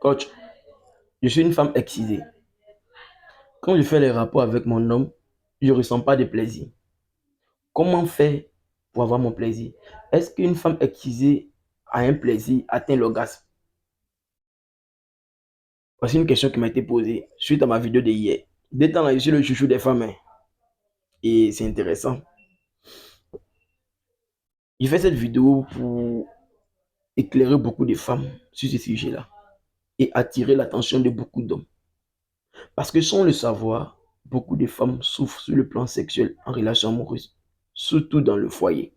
Coach, je suis une femme excisée. Quand je fais les rapports avec mon homme, je ne ressens pas de plaisir. Comment faire pour avoir mon plaisir? Est-ce qu'une femme excisée a un plaisir, atteint l'orgasme? Voici une question qui m'a été posée suite à ma vidéo de hier. Dès temps là, je suis le chouchou des femmes, hein, et c'est intéressant. J'ai fait cette vidéo pour éclairer beaucoup de femmes sur ce sujet-là et attirer l'attention de beaucoup d'hommes. Parce que sans le savoir, beaucoup de femmes souffrent sur le plan sexuel en relation amoureuse, surtout dans le foyer.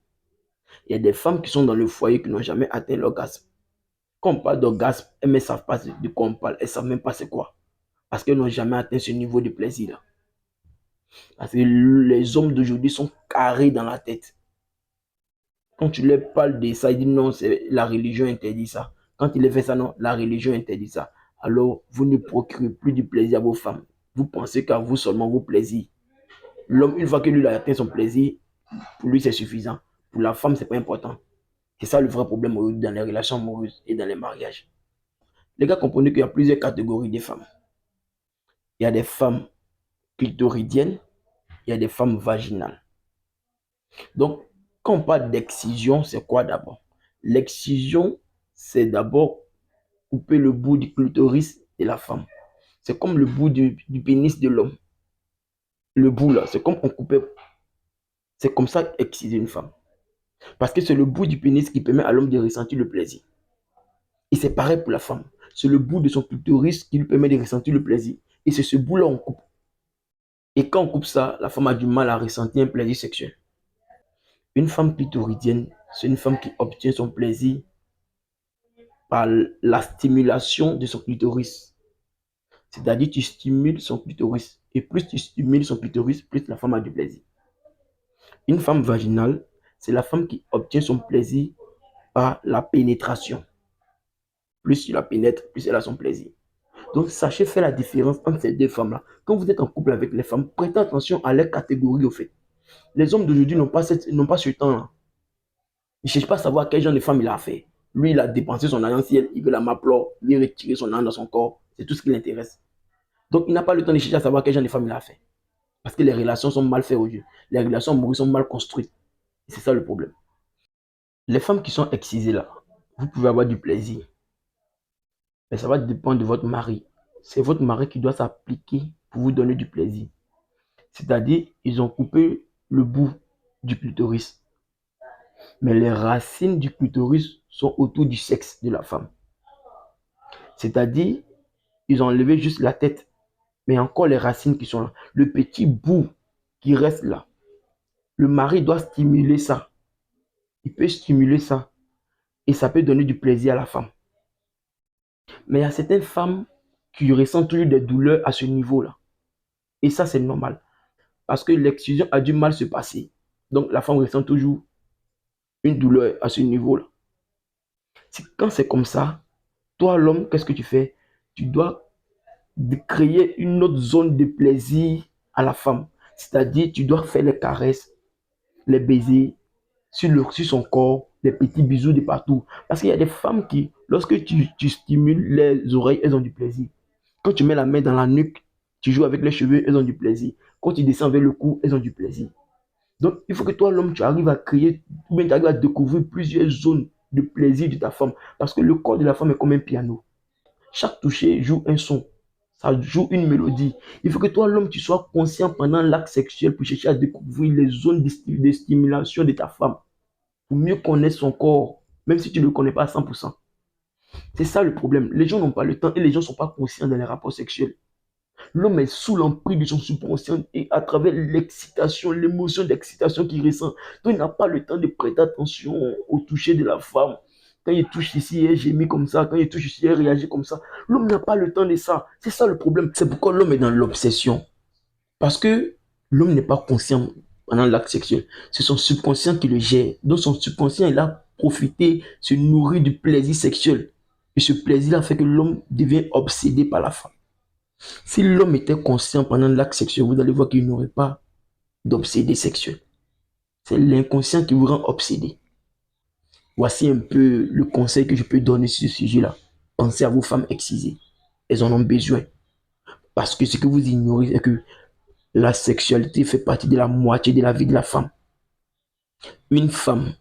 Il y a des femmes qui sont dans le foyer qui n'ont jamais atteint l'orgasme. Quand on parle d'orgasme, elles ne savent pas de quoi on parle, elles ne savent même pas c'est quoi. Parce qu'elles n'ont jamais atteint ce niveau de plaisir-là. Parce que les hommes d'aujourd'hui sont carrés dans la tête. Quand tu leur parles de ça, ils disent non, la religion interdit ça. Quand il fait ça, non, la religion interdit ça. Alors, vous ne procurez plus du plaisir à vos femmes. Vous pensez qu'à vous seulement vos plaisirs. L'homme, une fois que lui a atteint son plaisir, pour lui c'est suffisant. Pour la femme, c'est pas important. C'est ça le vrai problème dans les relations amoureuses et dans les mariages. Les gars, comprenez qu'il y a plusieurs catégories de femmes. Il y a des femmes clitoridiennes, il y a des femmes vaginales. Donc, quand on parle d'excision, c'est quoi d'abord? L'excision, c'est d'abord couper le bout du clitoris de la femme. C'est comme le bout du pénis de l'homme. Le bout là, c'est comme on coupait. C'est comme ça exciser une femme. Parce que c'est le bout du pénis qui permet à l'homme de ressentir le plaisir. Et c'est pareil pour la femme. C'est le bout de son clitoris qui lui permet de ressentir le plaisir. Et c'est ce bout-là qu'on coupe. Et quand on coupe ça, la femme a du mal à ressentir un plaisir sexuel. Une femme clitoridienne, c'est une femme qui obtient son plaisir par la stimulation de son clitoris. C'est-à-dire tu stimules son clitoris. Et plus tu stimules son clitoris, plus la femme a du plaisir. Une femme vaginale, c'est la femme qui obtient son plaisir par la pénétration. Plus tu la pénètres, plus elle a son plaisir. Donc, sachez faire la différence entre ces deux femmes-là. Quand vous êtes en couple avec les femmes, prêtez attention à leur catégorie au fait. Les hommes d'aujourd'hui n'ont pas ce temps-là. Ils ne cherchent pas à savoir quel genre de femme il a fait. Lui, il a dépensé son argent, si il veut la m'applaudir, il veut retirer son argent dans son corps. C'est tout ce qui l'intéresse. Donc, il n'a pas le temps de chercher à savoir quel genre de femme il a fait. Parce que les relations sont mal faites aujourd'hui. Les relations amoureuses sont mal construites. C'est ça le problème. Les femmes qui sont excisées là, vous pouvez avoir du plaisir. Mais ça va dépendre de votre mari. C'est votre mari qui doit s'appliquer pour vous donner du plaisir. C'est-à-dire, ils ont coupé le bout du clitoris. Mais les racines du clitoris sont autour du sexe de la femme. C'est-à-dire, ils ont enlevé juste la tête. Mais encore les racines qui sont là. Le petit bout qui reste là. Le mari doit stimuler ça. Il peut stimuler ça. Et ça peut donner du plaisir à la femme. Mais il y a certaines femmes qui ressentent toujours des douleurs à ce niveau-là. Et ça, c'est normal. Parce que l'excision a du mal à se passer. Donc, la femme ressent toujours une douleur à ce niveau-là. Quand c'est comme ça, toi, l'homme, qu'est-ce que tu fais? Tu dois créer une autre zone de plaisir à la femme. C'est-à-dire, tu dois faire les caresses, les baisers sur son corps, les petits bisous de partout. Parce qu'il y a des femmes qui, lorsque tu stimules les oreilles, elles ont du plaisir. Quand tu mets la main dans la nuque, tu joues avec les cheveux, elles ont du plaisir. Quand tu descends vers le cou, elles ont du plaisir. Donc, il faut que toi, l'homme, tu arrives à créer, ou bien tu arrives à découvrir plusieurs zones de plaisir de ta femme. Parce que le corps de la femme est comme un piano. Chaque toucher joue un son. Ça joue une mélodie. Il faut que toi, l'homme, tu sois conscient pendant l'acte sexuel pour chercher à découvrir les zones de stimulation de ta femme. Pour mieux connaître son corps, même si tu ne le connais pas à 100%. C'est ça le problème. Les gens n'ont pas le temps et les gens ne sont pas conscients dans les rapports sexuels. L'homme est sous l'emprise de son subconscient et à travers l'excitation, l'émotion d'excitation qu'il ressent. Donc il n'a pas le temps de prêter attention au toucher de la femme. Quand il touche ici, elle gémit comme ça. Quand il touche ici, elle réagit comme ça. L'homme n'a pas le temps de ça. C'est ça le problème. C'est pourquoi l'homme est dans l'obsession. Parce que l'homme n'est pas conscient pendant l'acte sexuel. C'est son subconscient qui le gère. Donc son subconscient, il a profité, se nourrit du plaisir sexuel. Et ce plaisir-là fait que l'homme devient obsédé par la femme. Si l'homme était conscient pendant l'acte sexuel, vous allez voir qu'il n'aurait pas d'obsédé sexuel. C'est l'inconscient qui vous rend obsédé. Voici un peu le conseil que je peux donner sur ce sujet-là. Pensez à vos femmes excisées. Elles en ont besoin. Parce que ce que vous ignorez, c'est que la sexualité fait partie de la moitié de la vie de la femme. Une femme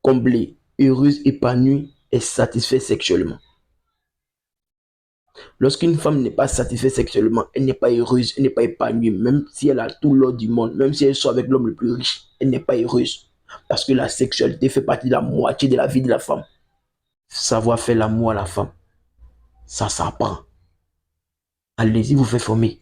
comblée, heureuse, épanouie est satisfaite sexuellement. Lorsqu'une femme n'est pas satisfaite sexuellement, elle n'est pas heureuse, elle n'est pas épanouie, même si elle a tout l'or du monde, même si elle sort avec l'homme le plus riche, elle n'est pas heureuse. Parce que la sexualité fait partie de la moitié de la vie de la femme. Savoir faire l'amour à la femme, ça s'apprend. Allez-y, vous faites former.